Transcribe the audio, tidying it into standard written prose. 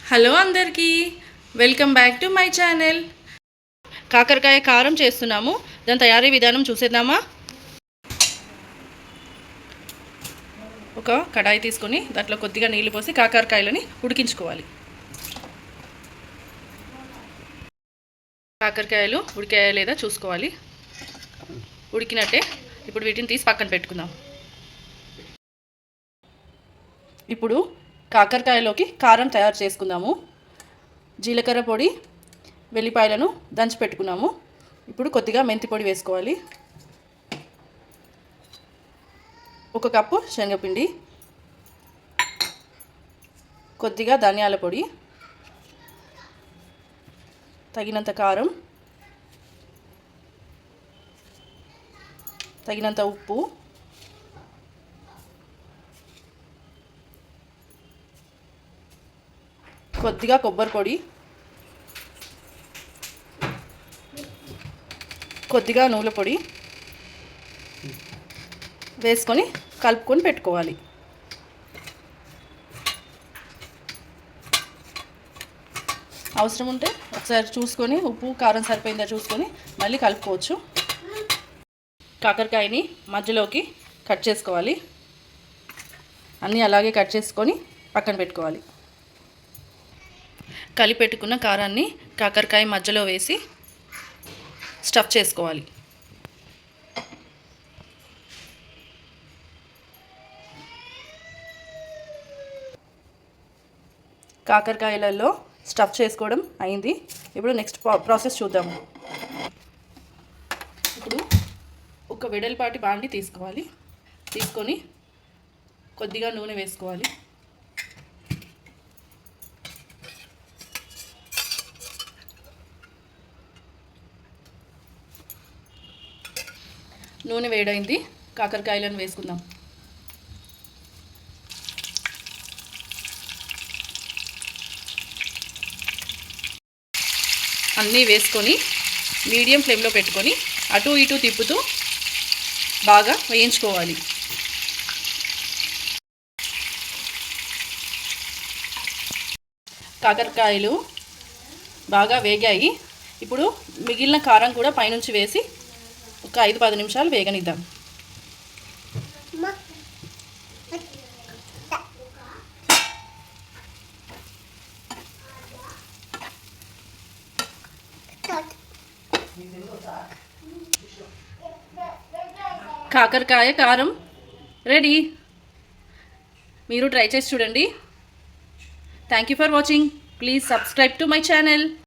Hello అందరికీ, welcome back to my channel. కాకరకాయ కారం చేస్తున్నాము. దాని తయారీ విధానం చూసేద్దామా? ఒక కడాయి తీసుకొని దాంట్లో కొద్దిగా నీళ్లు పోసి కాకరకాయలని ఉడికించుకోవాలి. కాకరకాయలు ఉడికాయా లేదా చూసుకోవాలి. ఉడికినట్టే. ఇప్పుడు వీటిని తీసి పక్కన పెట్టుకుందాం. ఇప్పుడు కాకరకాయలోకి కారం తయారు చేసుకుందాము. జీలకర్ర పొడి, వెల్లిపాయలను దంచి పెట్టుకున్నాము. ఇప్పుడు కొద్దిగా మెంతి పొడి వేసుకోవాలి. 1 కప్పు శనగపిండి, కొద్దిగా ధనియాల పొడి, తగినంత కారం, తగినంత ఉప్పు, కొద్దిగా కొబ్బరి పొడి, కొద్దిగా నువ్వుల పొడి వేసుకొని కలుపుకొని పెట్టుకోవాలి. అవసరం ఉంటే ఒకసారి చూసుకొని ఉప్పు కారం సరిపోయిందా చూసుకొని మళ్ళీ కలుపుకోవచ్చు. కాకరకాయని మధ్యలోకి కట్ చేసుకోవాలి. అన్నీ అలాగే కట్ చేసుకొని పక్కన పెట్టుకోవాలి. కలిపెట్టుకున్న కారాన్ని కాకరకాయ మధ్యలో వేసి స్టఫ్ చేసుకోవాలి. కాకరకాయలలో స్టఫ్ చేసుకోవడం అయింది. ఇప్పుడు నెక్స్ట్ ప్రాసెస్ చూద్దాము. ఇప్పుడు ఒక వెడల్పాటి బాండి తీసుకోవాలి. తీసుకొని కొద్దిగా నూనె వేసుకోవాలి. నూనె వేడైంది. కాకరకాయలను వేసుకుందాం. అన్నీ వేసుకొని మీడియం ఫ్లేమ్లో పెట్టుకొని అటు ఇటు తిప్పుతూ బాగా వేయించుకోవాలి. కాకరకాయలు బాగా వేగాయి. ఇప్పుడు మిగిలిన కారం కూడా పైనుంచి వేసి ఒక 5-10 నిమిషాలు వేగనిద్దాం. కాకరకాయ కారం రెడీ. మీరు ట్రై చేసి చూడండి. Thank you for watching. Please subscribe to my channel.